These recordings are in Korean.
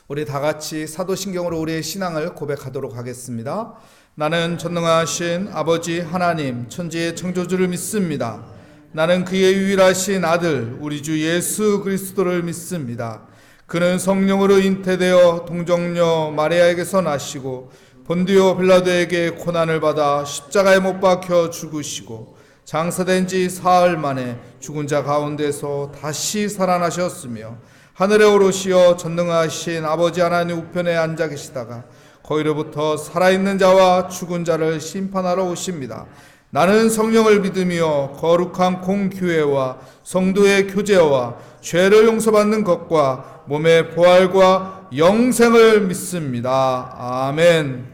우리 다 같이 사도신경으로 우리의 신앙을 고백하도록 하겠습니다. 나는 전능하신 아버지 하나님 천지의 창조주를 믿습니다. 나는 그의 유일하신 아들 우리 주 예수 그리스도를 믿습니다. 그는 성령으로 잉태되어 동정녀 마리아에게서 나시고 본디오 빌라도에게 고난을 받아 십자가에 못 박혀 죽으시고 장사된 지 사흘 만에 죽은 자 가운데서 다시 살아나셨으며 하늘에 오르시어 전능하신 아버지 하나님 우편에 앉아 계시다가 거기로부터 살아있는 자와 죽은 자를 심판하러 오십니다. 나는 성령을 믿으며 거룩한 공교회와 성도의 교제와 죄를 용서받는 것과 몸의 부활과 영생을 믿습니다. 아멘.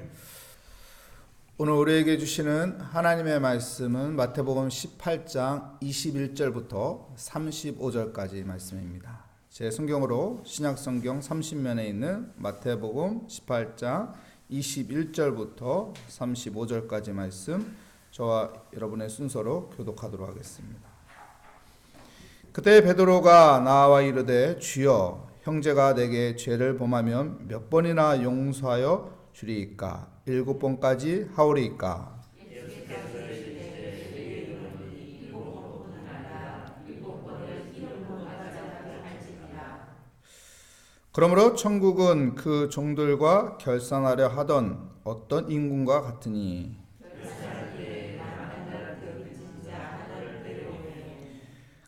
오늘 우리에게 주시는 하나님의 말씀은 마태복음 18장 21절부터 35절까지 말씀입니다. 제 성경으로 신약성경 30면에 있는 마태복음 18장 21절부터 35절까지 말씀 저와 여러분의 순서로 교독하도록 하겠습니다. 그때 베드로가 나와 이르되 주여 형제가 내게 죄를 범하면 몇 번이나 용서하여 주리이까 7번까지 하오리이까. 그러므로 천국은 그 종들과 결산하려 하던 어떤 인군과 같으니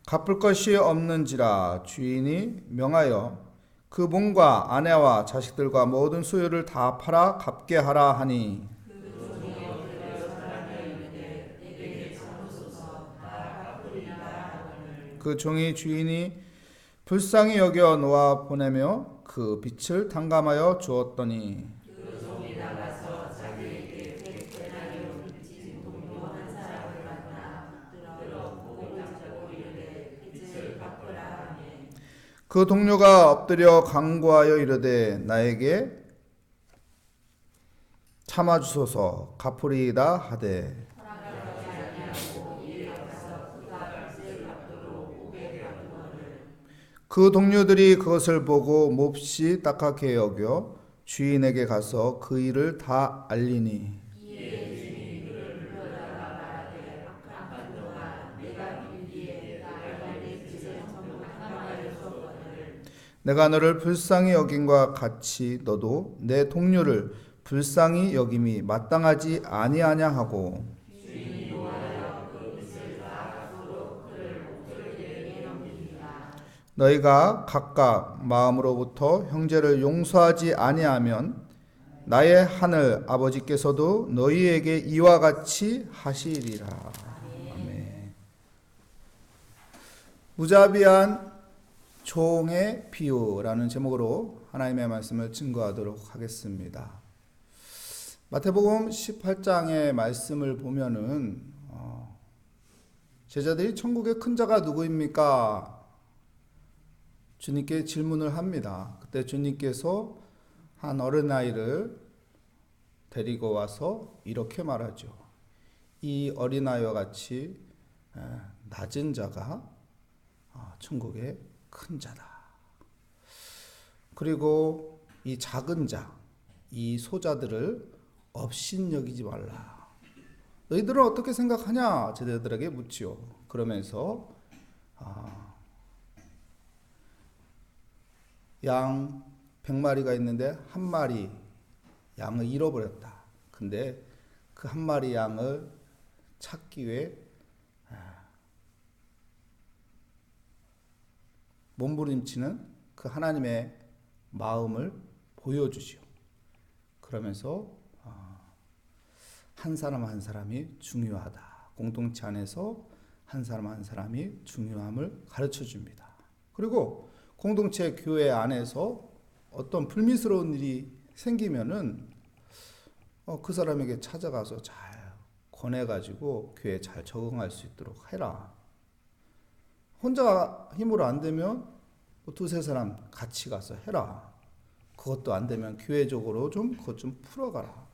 갚을 것이 없는지라 주인이 명하여 그 몸과 아내와 자식들과 모든 소유를 다 팔아 갚게 하라 하니 그 종이 주인이 불쌍히 여겨 놓아 보내며 그 빚을 탕감하여 주었더니 그 동료가 엎드려 간구하여 이르되 나에게 참아주소서 갚으리이다 하되 그 동료들이 그것을 보고 몹시 딱하게 여겨 주인에게 가서 그 일을 다 알리니 내가 너를 불쌍히 여김과 같이 너도 내 동료를 불쌍히 여김이 마땅하지 아니하냐 하고 너희가 각각 마음으로부터 형제를 용서하지 아니하면 나의 하늘 아버지께서도 너희에게 이와 같이 하시리라. 아멘. 무자비한 종의 비유라는 제목으로 하나님의 말씀을 증거하도록 하겠습니다. 마태복음 18장의 말씀을 보면은 제자들이 천국의 큰 자가 누구입니까? 주님께 질문을 합니다. 그때 주님께서 한 어린아이를 데리고 와서 이렇게 말하죠. 이 어린아이와 같이 낮은 자가 천국의 큰 자다. 그리고 이 작은 자, 이 소자들을 업신여기지 말라. 너희들은 어떻게 생각하냐? 제자들에게 묻지요. 그러면서 양 100마리가 있는데 한 마리 양을 잃어버렸다. 근데 그 한 마리 양을 찾기 위해 몸부림치는 그 하나님의 마음을 보여주지요. 그러면서 한 사람 한 사람이 중요하다. 공동체 안에서 한 사람 한 사람이 중요함을 가르쳐 줍니다. 그리고 공동체 교회 안에서 어떤 불미스러운 일이 생기면은 그 사람에게 찾아가서 잘 권해가지고 교회에 잘 적응할 수 있도록 해라. 혼자 힘으로 안 되면 두세 사람 같이 가서 해라. 그것도 안 되면 교회적으로 그것 좀 풀어가라.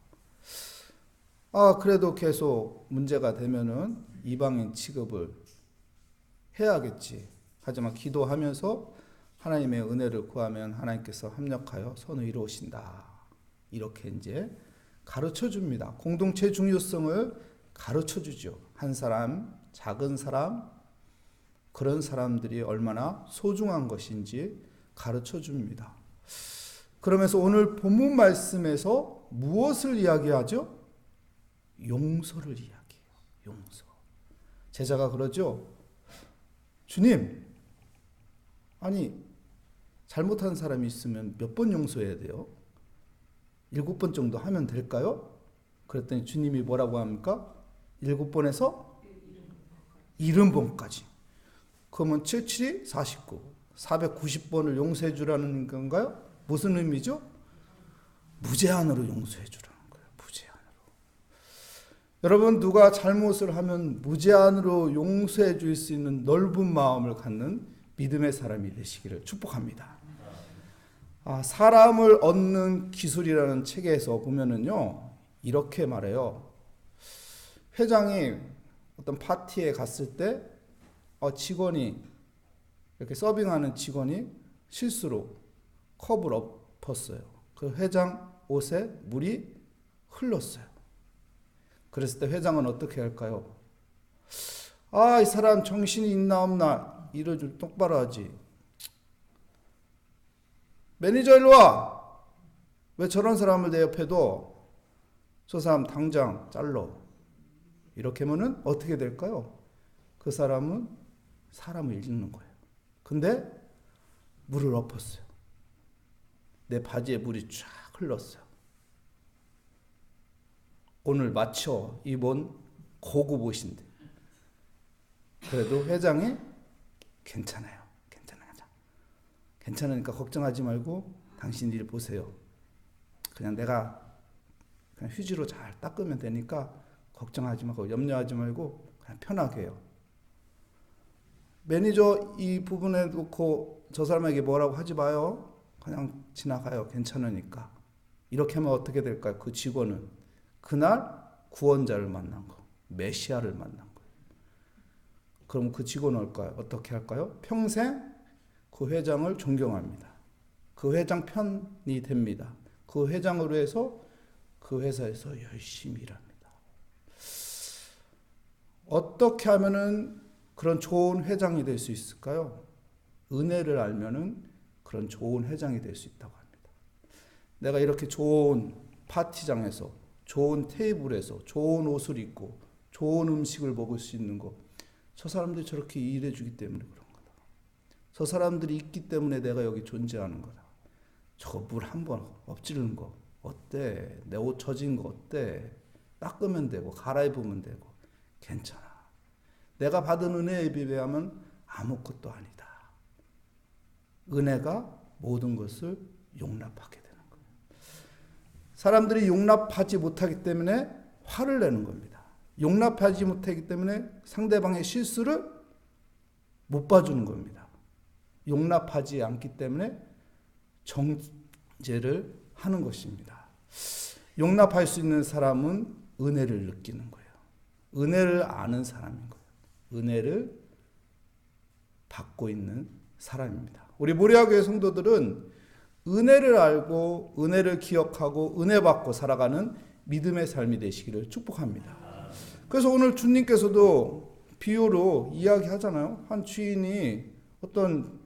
그래도 계속 문제가 되면은 이방인 취급을 해야겠지. 하지만 기도하면서 하나님의 은혜를 구하면 하나님께서 합력하여 선을 이루신다. 이렇게 이제 가르쳐 줍니다. 공동체의 중요성을 가르쳐 주죠. 한 사람, 작은 사람, 그런 사람들이 얼마나 소중한 것인지 가르쳐 줍니다. 그러면서 오늘 본문 말씀에서 무엇을 이야기하죠? 용서를 이야기해요. 용서. 제자가 그러죠. 주님, 아니 잘못한 사람이 있으면 몇 번 용서해야 돼요? 7번 정도 하면 될까요? 그랬더니 주님이 뭐라고 합니까? 7번에서 70번까지. 그러면 7, 7이 49. 490번을 용서해 주라는 건가요? 무슨 의미죠? 무제한으로 용서해 주라는 거예요. 무제한으로. 여러분, 누가 잘못을 하면 무제한으로 용서해 줄 수 있는 넓은 마음을 갖는 믿음의 사람이 되시기를 축복합니다. 사람을 얻는 기술이라는 책에서 보면은요, 이렇게 말해요. 회장이 어떤 파티에 갔을 때 직원이 이렇게 서빙하는 직원이 실수로 컵을 엎었어요. 그 회장 옷에 물이 흘렀어요. 그랬을 때 회장은 어떻게 할까요? 이 사람 정신이 있나 없나 일을 좀 똑바로 하지. 매니저 일로 와. 왜 저런 사람을 내 옆에 둬? 저 사람 당장 잘라. 이렇게 하면은 어떻게 될까요? 그 사람은 사람을 잃는 거예요. 근데 물을 엎었어요. 내 바지에 물이 쫙 흘렀어요. 오늘 맞춰 입은 고급 옷인데. 그래도 회장이 괜찮아요. 괜찮으니까 걱정하지 말고 당신 일 보세요. 그냥 내가 그냥 휴지로 잘 닦으면 되니까 걱정하지 말고 염려하지 말고 그냥 편하게 해요. 매니저 이 부분에 놓고 저 사람에게 뭐라고 하지 마요. 그냥 지나가요. 괜찮으니까. 이렇게 하면 어떻게 될까요? 그 직원은 그날 구원자를 만난 거, 메시아를 만난 거예요. 그럼 그 직원은 어떻게 할까요? 평생 그 회장을 존경합니다. 그 회장 편이 됩니다. 그 회장으로 해서 그 회사에서 열심히 일합니다. 어떻게 하면은 그런 좋은 회장이 될 수 있을까요? 은혜를 알면은 그런 좋은 회장이 될 수 있다고 합니다. 내가 이렇게 좋은 파티장에서, 좋은 테이블에서, 좋은 옷을 입고, 좋은 음식을 먹을 수 있는 거, 저 사람들이 저렇게 일해 주기 때문에 그런 거다. 저 사람들이 있기 때문에 내가 여기 존재하는 거다. 저거 물 한 번 엎지르는 거 어때? 내 옷 젖은 거 어때? 닦으면 되고 갈아입으면 되고 괜찮아. 내가 받은 은혜에 비하면 아무것도 아니다. 은혜가 모든 것을 용납하게 되는 거예요. 사람들이 용납하지 못하기 때문에 화를 내는 겁니다. 용납하지 못하기 때문에 상대방의 실수를 못 봐주는 겁니다. 용납하지 않기 때문에 정죄를 하는 것입니다. 용납할 수 있는 사람은 은혜를 느끼는 거예요. 은혜를 아는 사람인 거예요. 은혜를 받고 있는 사람입니다. 우리 모리아교회 성도들은 은혜를 알고 은혜를 기억하고 은혜 받고 살아가는 믿음의 삶이 되시기를 축복합니다. 그래서 오늘 주님께서도 비유로 이야기하잖아요. 한 주인이 어떤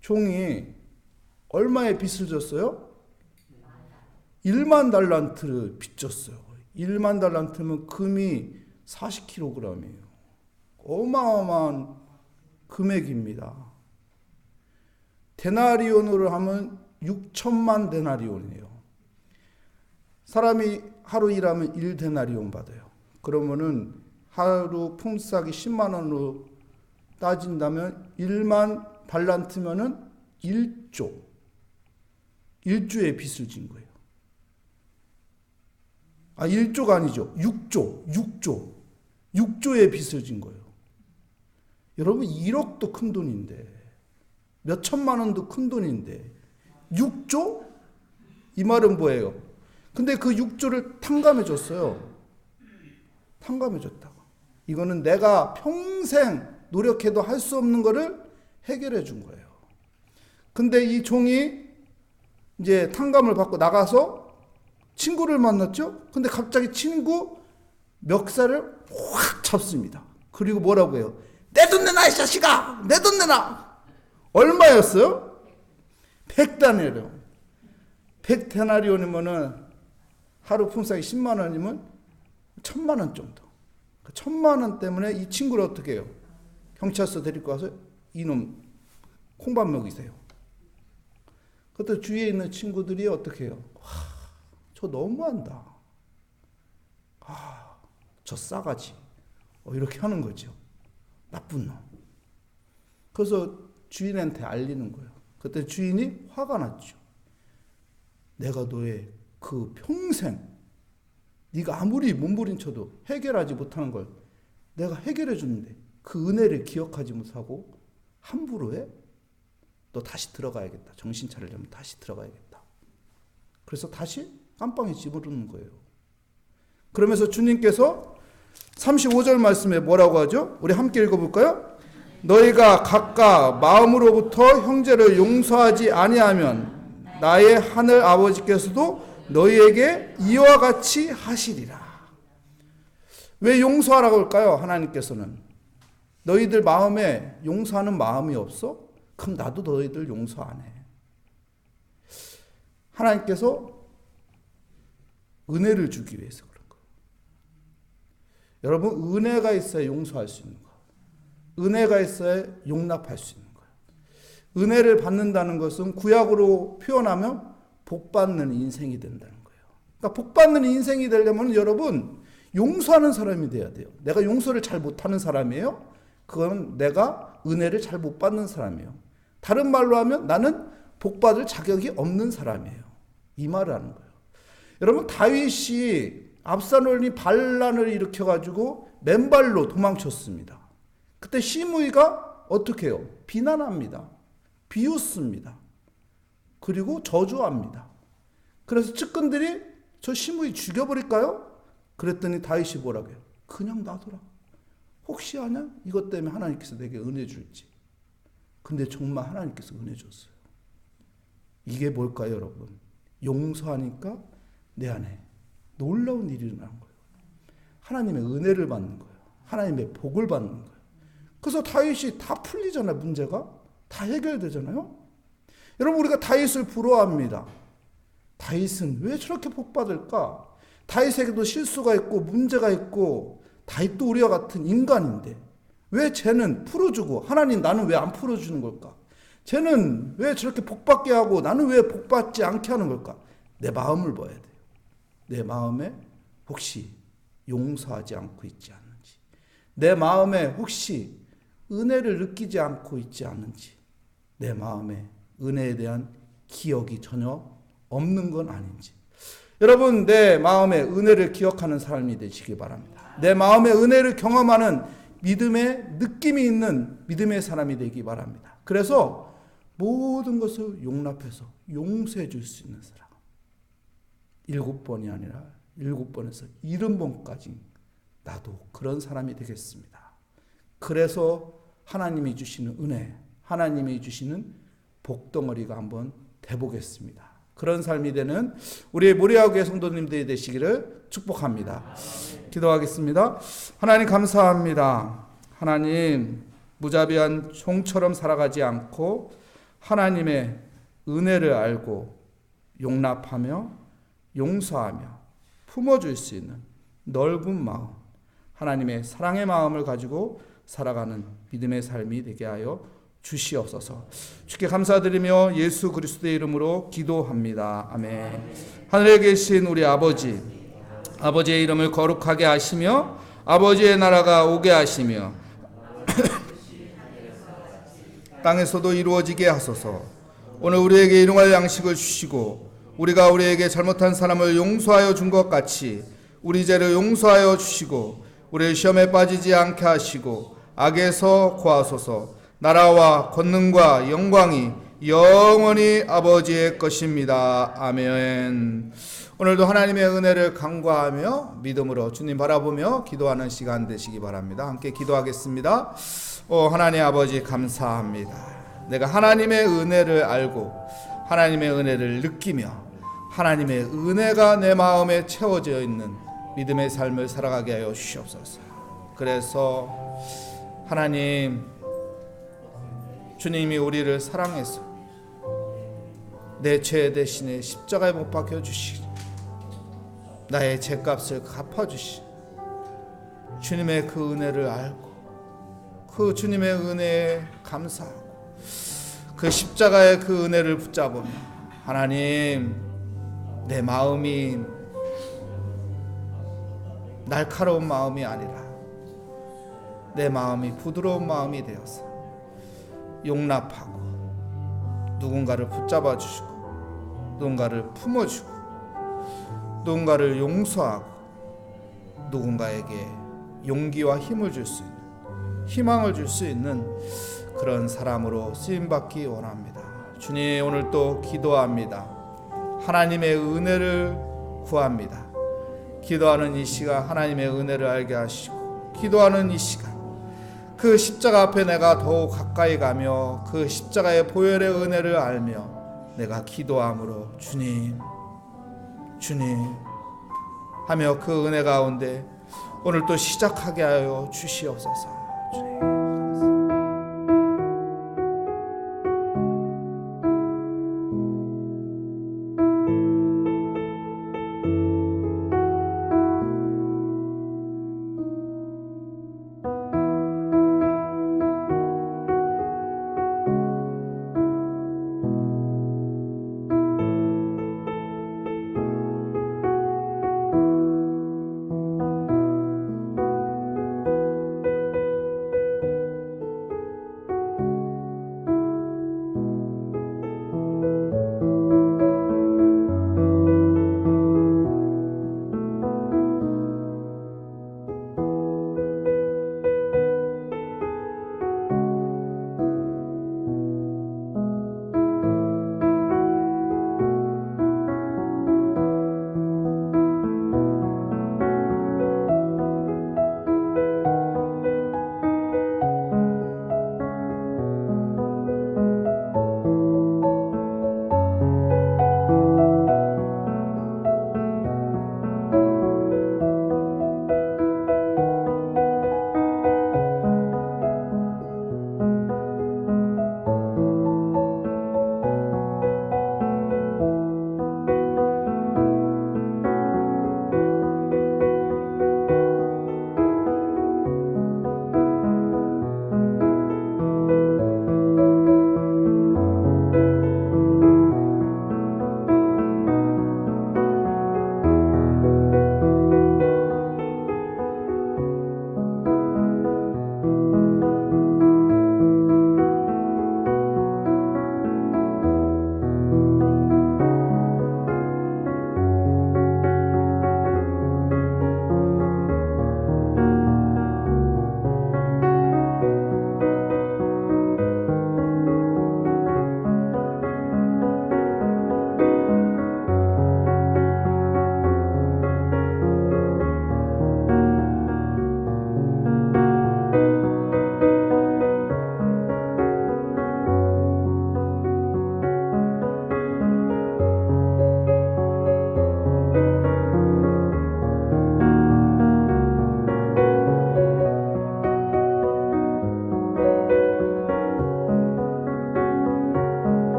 종이 얼마의 빚을 졌어요? 1만 달란트를 빚졌어요. 1만 달란트면 금이 40kg이에요. 어마어마한 금액입니다. 데나리온으로 하면 6천만 데나리온이에요. 사람이 하루 일하면 1데나리온 받아요. 그러면은 하루 품삯이 10만 원으로 따진다면 1만 달란트면은 1조. 1조의 빚을 진 거예요. 1조가 아니죠. 6조의 빚을 진 거예요. 여러분 1억도 큰 돈인데 몇 천만 원도 큰 돈인데 6조? 이 말은 뭐예요? 근데 그 6조를 탕감해 줬어요. 탕감해 줬다고. 이거는 내가 평생 노력해도 할 수 없는 거를 해결해 준 거예요. 근데 이 종이 이제 탕감을 받고 나가서 친구를 만났죠. 근데 갑자기 친구 멱살을 확 잡습니다. 그리고 뭐라고 해요? 내 돈 내놔, 이 자식아! 내 돈 내놔! 얼마였어요? 100데나리온. 100데나리온이면은 하루 품삯이 10만 원이면 1000만 원 정도. 1000만 원 때문에 이 친구를 어떻게 해요? 경찰서 데리고 와서 이놈 콩밥 먹이세요. 그때 주위에 있는 친구들이 어떻게 해요? 저 너무한다. 저 싸가지. 이렇게 하는 거죠. 나쁜 놈. 그래서 주인한테 알리는 거예요. 그때 주인이 화가 났죠. 내가 너의 그 평생 네가 아무리 몸부림쳐도 해결하지 못하는 걸 내가 해결해 주는데 그 은혜를 기억하지 못하고 함부로 해? 너 다시 들어가야겠다. 정신 차리려면 다시 들어가야겠다. 그래서 다시 깜빵에 집어넣는 거예요. 그러면서 주님께서 35절 말씀에 뭐라고 하죠? 우리 함께 읽어볼까요? 너희가 각각 마음으로부터 형제를 용서하지 아니하면 나의 하늘 아버지께서도 너희에게 이와 같이 하시리라. 왜 용서하라고 할까요? 하나님께서는 너희들 마음에 용서하는 마음이 없어? 그럼 나도 너희들 용서 안 해. 하나님께서 은혜를 주기 위해서 그런 거예요. 여러분, 은혜가 있어야 용서할 수 있는 거예요. 은혜가 있어야 용납할 수 있는 거예요. 은혜를 받는다는 것은 구약으로 표현하면 복받는 인생이 된다는 거예요. 그러니까 복받는 인생이 되려면 여러분 용서하는 사람이 돼야 돼요. 내가 용서를 잘 못하는 사람이에요? 그건 내가 은혜를 잘 못 받는 사람이에요. 다른 말로 하면 나는 복받을 자격이 없는 사람이에요. 이 말을 하는 거예요. 여러분, 다윗이 압살롬이 반란을 일으켜가지고 맨발로 도망쳤습니다. 그때 시므이가 어떻게 해요? 비난합니다. 비웃습니다. 그리고 저주합니다. 그래서 측근들이 저 시므이 죽여버릴까요? 그랬더니 다윗이 뭐라고 해요? 그냥 놔둬라. 혹시 아냐? 이것 때문에 하나님께서 내게 은혜 줄지. 근데 정말 하나님께서 은혜 줬어요. 이게 뭘까요, 여러분? 용서하니까 내 안에 놀라운 일이 일어나는 거예요. 하나님의 은혜를 받는 거예요. 하나님의 복을 받는 거예요. 그래서 다윗이 다 풀리잖아요. 문제가 다 해결되잖아요. 여러분, 우리가 다윗을 부러워합니다. 다윗은 왜 저렇게 복받을까? 다윗에게도 실수가 있고 문제가 있고 다윗도 우리와 같은 인간인데 왜 쟤는 풀어주고 하나님 나는 왜 안 풀어주는 걸까? 쟤는 왜 저렇게 복받게 하고 나는 왜 복받지 않게 하는 걸까? 내 마음을 봐야 돼요. 내 마음에 혹시 용서하지 않고 있지 않는지, 내 마음에 혹시 은혜를 느끼지 않고 있지 않는지, 내 마음에 은혜에 대한 기억이 전혀 없는 건 아닌지. 여러분, 내 마음에 은혜를 기억하는 삶이 되시기 바랍니다. 내 마음에 은혜를 경험하는 믿음의 느낌이 있는 믿음의 사람이 되기 바랍니다. 그래서 모든 것을 용납해서 용서해 줄 수 있는 사람. 7번이 아니라 7번에서 70번까지 나도 그런 사람이 되겠습니다. 그래서 하나님이 주시는 은혜, 하나님이 주시는 복덩어리가 한번 돼보겠습니다. 그런 삶이 되는 우리의 모리아교회 성도님들이 되시기를 축복합니다. 기도하겠습니다. 하나님 감사합니다. 하나님 무자비한 종처럼 살아가지 않고 하나님의 은혜를 알고 용납하며 용서하며 품어줄 수 있는 넓은 마음, 하나님의 사랑의 마음을 가지고 살아가는 믿음의 삶이 되게 하여 주시옵소서. 주께 감사드리며 예수 그리스도의 이름으로 기도합니다. 아멘. 하늘에 계신 우리 아버지, 아버지의 이름을 거룩하게 하시며 아버지의 나라가 오게 하시며 땅에서도 이루어지게 하소서. 오늘 우리에게 일용할 양식을 주시고 우리가 우리에게 잘못한 사람을 용서하여 준 것 같이 우리 죄를 용서하여 주시고 우리를 시험에 빠지지 않게 하시고 악에서 구하소서. 나라와 권능과 영광이 영원히 아버지의 것입니다. 아멘. 오늘도 하나님의 은혜를 간구하며 믿음으로 주님 바라보며 기도하는 시간 되시기 바랍니다. 함께 기도하겠습니다. 하나님 아버지 감사합니다. 내가 하나님의 은혜를 알고 하나님의 은혜를 느끼며 하나님의 은혜가 내 마음에 채워져 있는 믿음의 삶을 살아가게 하여 주시옵소서. 그래서 하나님, 주님이 우리를 사랑해서 내 죄 대신에 십자가에 못 박혀 주시고 나의 죄값을 갚아주시 주님의 그 은혜를 알고 그 주님의 은혜에 감사하고 그 십자가의 그 은혜를 붙잡으며 하나님, 내 마음이 날카로운 마음이 아니라 내 마음이 부드러운 마음이 되어서 용납하고 누군가를 붙잡아 주시고 누군가를 품어주고 누군가를 용서하고 누군가에게 용기와 힘을 줄 수 있는, 희망을 줄 수 있는 그런 사람으로 쓰임받기 원합니다. 주님, 오늘 또 기도합니다. 하나님의 은혜를 구합니다. 기도하는 이 시간 하나님의 은혜를 알게 하시고, 기도하는 이 시간 그 십자가 앞에 내가 더욱 가까이 가며 그 십자가의 보혈의 은혜를 알며 내가 기도함으로 주님, 주님 하며 그 은혜 가운데 오늘 또 시작하게 하여 주시옵소서. 주님.